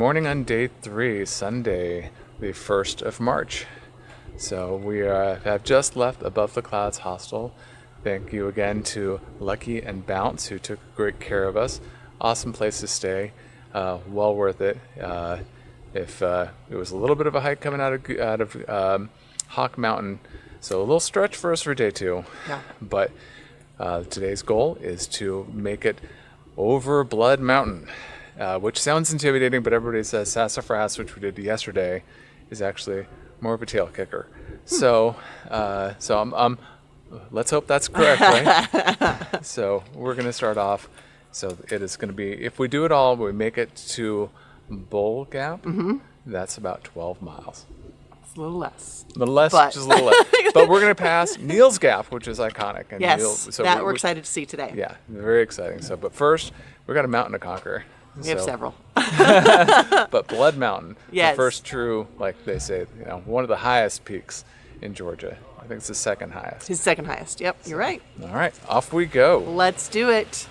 morning on day 3, Sunday, the 1st of March. So we have just left Above the Clouds Hostel. Thank you again to Lucky and Bounce, who took great care of us. Awesome place to stay. Well worth it. If it was a little bit of a hike coming out of Hawk Mountain, so a little stretch for us for day 2. Yeah. But today's goal is to make it over Blood Mountain, which sounds intimidating, but everybody says Sassafras, which we did yesterday, is actually more of a tail kicker. So let's hope that's correct, right? So we're going to start off. So it is going to be, if we do it all, we make it to Bull Gap. Mm-hmm. That's about 12 miles. It's a little less. A little less, just a little less. But we're going to pass Neels Gap, which is iconic. And yes, we're excited to see today. Yeah, very exciting. So, but first, we've got a mountain to conquer. We have several. But Blood Mountain, yes. The first true, like they say, one of the highest peaks in Georgia. I think it's the second highest. His second highest. Yep, you're right. All right, off we go. Let's do it.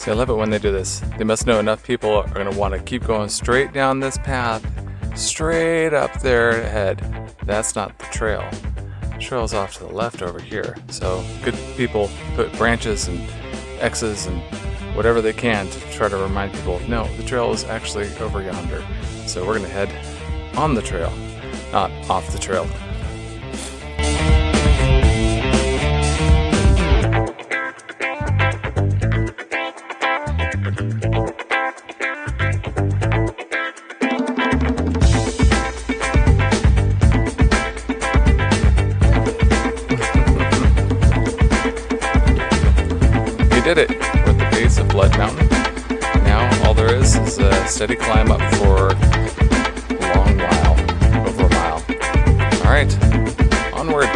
I love it when they do this. They must know enough people are going to want to keep going straight down this path, straight up there ahead. That's not the trail. The trail's off to the left over here. So good people put branches and X's and whatever they can to try to remind people, no, the trail is actually over yonder. So we're going to head on the trail, not off the trail. Did it. We're at the base of Blood Mountain. Now all there is a steady climb up for a long while, over a mile. All right, onward.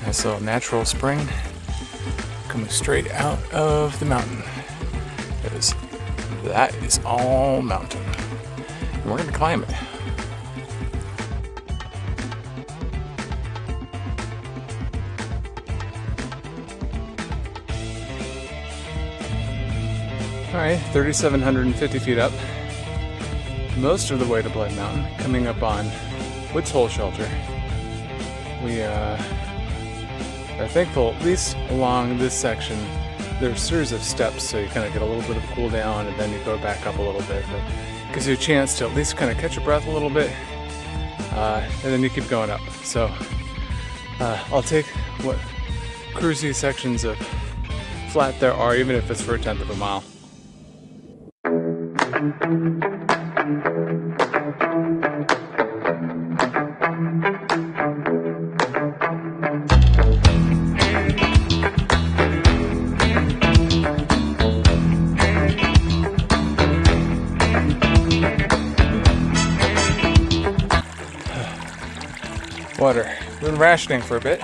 Nice little natural spring coming straight out of the mountain. That is all mountain. And we're going to climb it. All right, 3,750 feet up. Most of the way to Blood Mountain, coming up on Woods Hole Shelter. We are thankful, at least along this section, there's a series of steps, so you kind of get a little bit of a cool down, and then you go back up a little bit. But it gives you a chance to at least kind of catch your breath a little bit, and then you keep going up. So I'll take what cruisy sections of flat there are, even if it's for 1/10 of a mile. Water. We've been rationing for a bit.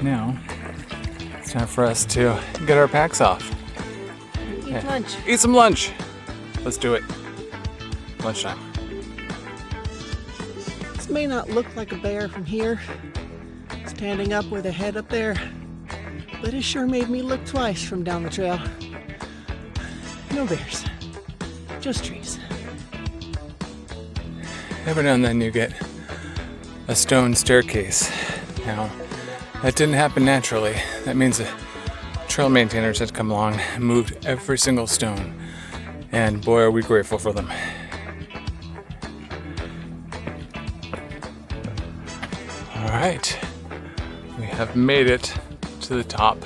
Now, it's time for us to get our packs off. Eat lunch. Eat some lunch. Let's do it. Lunchtime. This may not look like a bear from here, standing up with a head up there, but it sure made me look twice from down the trail. No bears, just trees. Every now and then you get a stone staircase. Now, that didn't happen naturally. That means the trail maintainers had come along and moved every single stone. And boy, are we grateful for them. All right, we have made it to the top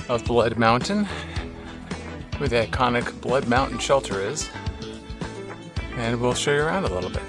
of Blood Mountain, where the iconic Blood Mountain shelter is. And we'll show you around a little bit.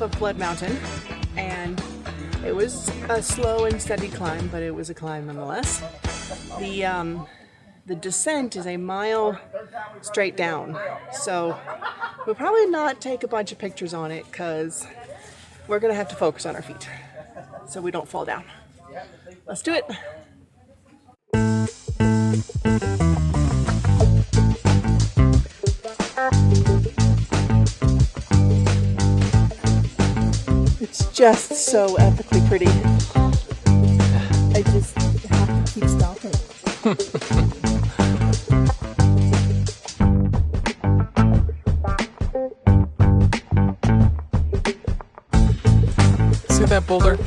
of Blood Mountain, and it was a slow and steady climb, but it was a climb nonetheless. The descent is a mile straight down, so we'll probably not take a bunch of pictures on it because we're gonna have to focus on our feet so we don't fall down. Let's do it. It's just so epically pretty. I just have to keep stopping. See that boulder?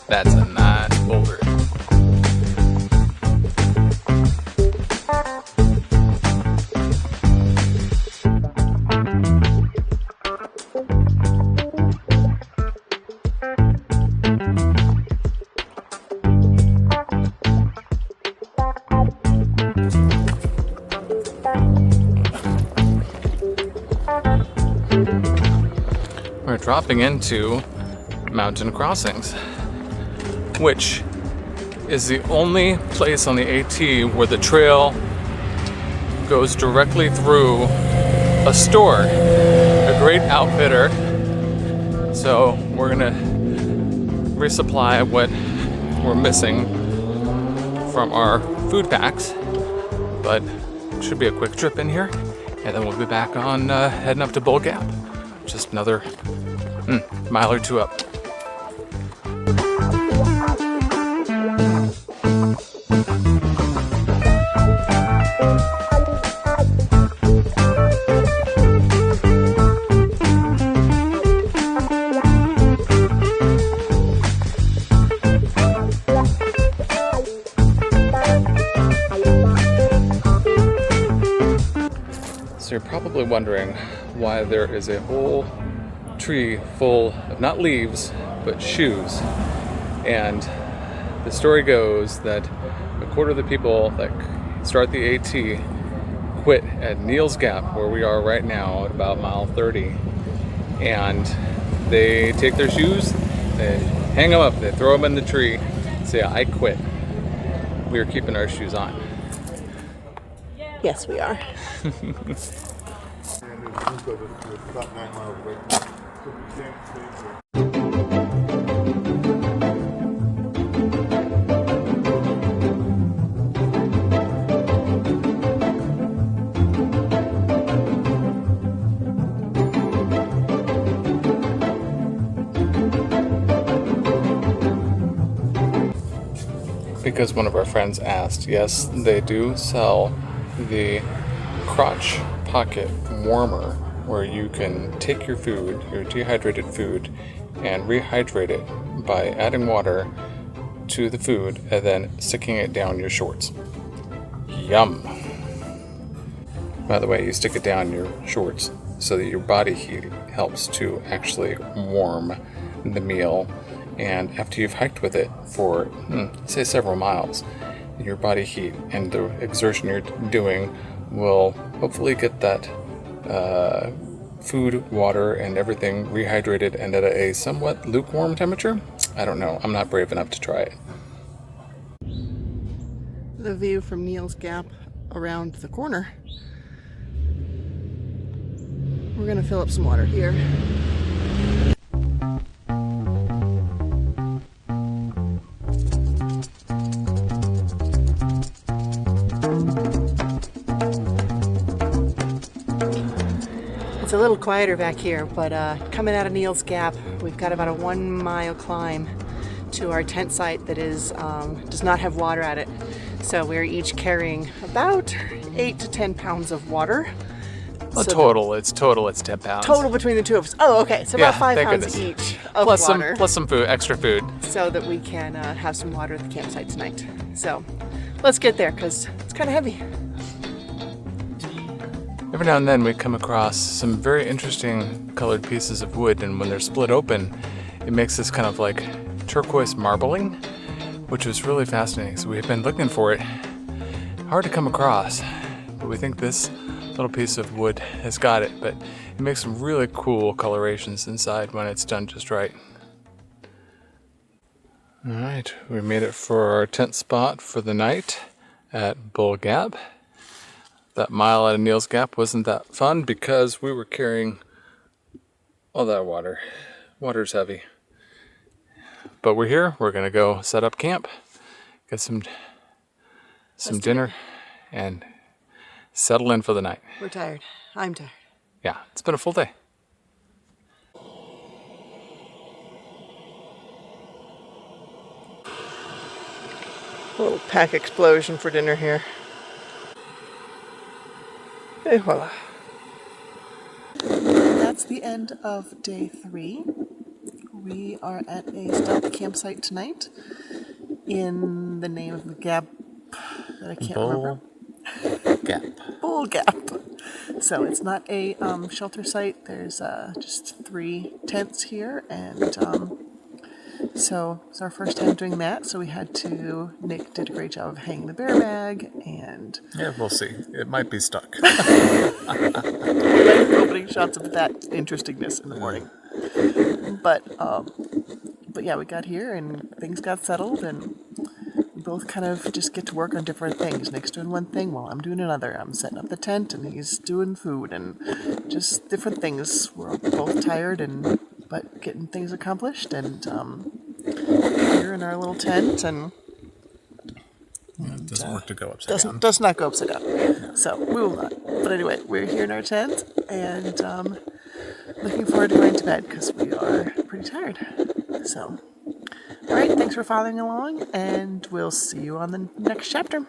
That's a nice boulder. We're dropping into Mountain Crossings, which is the only place on the AT where the trail goes directly through a store, a great outfitter. So we're gonna resupply what we're missing from our food packs, but it should be a quick trip in here, and then we'll be back on heading up to Neels Gap. Just another mile or two up. So you're probably wondering why there is a whole tree full of not leaves, but shoes. And the story goes that a quarter of the people that start the AT quit at Neels Gap, where we are right now at about mile 30. And they take their shoes, they hang them up, they throw them in the tree, say, I quit. We are keeping our shoes on. Yes, we are. Because one of our friends asked, yes, they do sell the crotch pocket warmer, where you can take your food, your dehydrated food, and rehydrate it by adding water to the food and then sticking it down your shorts. Yum! By the way, you stick it down your shorts so that your body heat helps to actually warm the meal, and after you've hiked with it for, say, several miles, your body heat and the exertion you're doing will hopefully get that food, water, and everything rehydrated and at a somewhat lukewarm temperature. I don't know. I'm not brave enough to try it. The view from Neels Gap around the corner. We're gonna fill up some water here. It's a little quieter back here, but coming out of Neels Gap, we've got about a 1 mile climb to our tent site that is does not have water at it. So we're each carrying about 8 to 10 pounds of water. Well, so it's 10 pounds. Total between the two of us. Oh, okay. So about 5 pounds each of water. Plus some food, extra food. So that we can have some water at the campsite tonight. So let's get there because it's kind of heavy. Every now and then we come across some very interesting colored pieces of wood, and when they're split open, it makes this kind of like turquoise marbling, which was really fascinating. So we've been looking for it. Hard to come across, but we think this little piece of wood has got it, but it makes some really cool colorations inside when it's done just right. Alright, we made it for our tent spot for the night at Bull Gap. That mile out of Neels Gap wasn't that fun because we were carrying all that water. Water's heavy. But we're here, we're gonna go set up camp, get some dinner, and settle in for the night. We're tired. I'm tired. Yeah, it's been a full day. A little pack explosion for dinner here. Et voila. That's the end of day 3. We are at a stealth campsite tonight in the name of the gap that I can't remember. Gap. Bull Gap. So it's not a shelter site. There's just 3 tents here, and so it's our first time doing that. So Nick did a great job of hanging the bear bag, and Yeah, we'll see. It might be stuck. opening shots of that interestingness in the morning. But yeah, we got here and things got settled, and we both kind of just get to work on different things. Nick's doing one thing while I'm doing another. I'm setting up the tent and he's doing food and just different things. We're both tired but getting things accomplished, and here in our little tent, and It doesn't work to go upside down. does not go upside down. So we will not. But anyway, we're here in our tent and looking forward to going to bed because we are pretty tired. So, all right, thanks for following along, and we'll see you on the next chapter.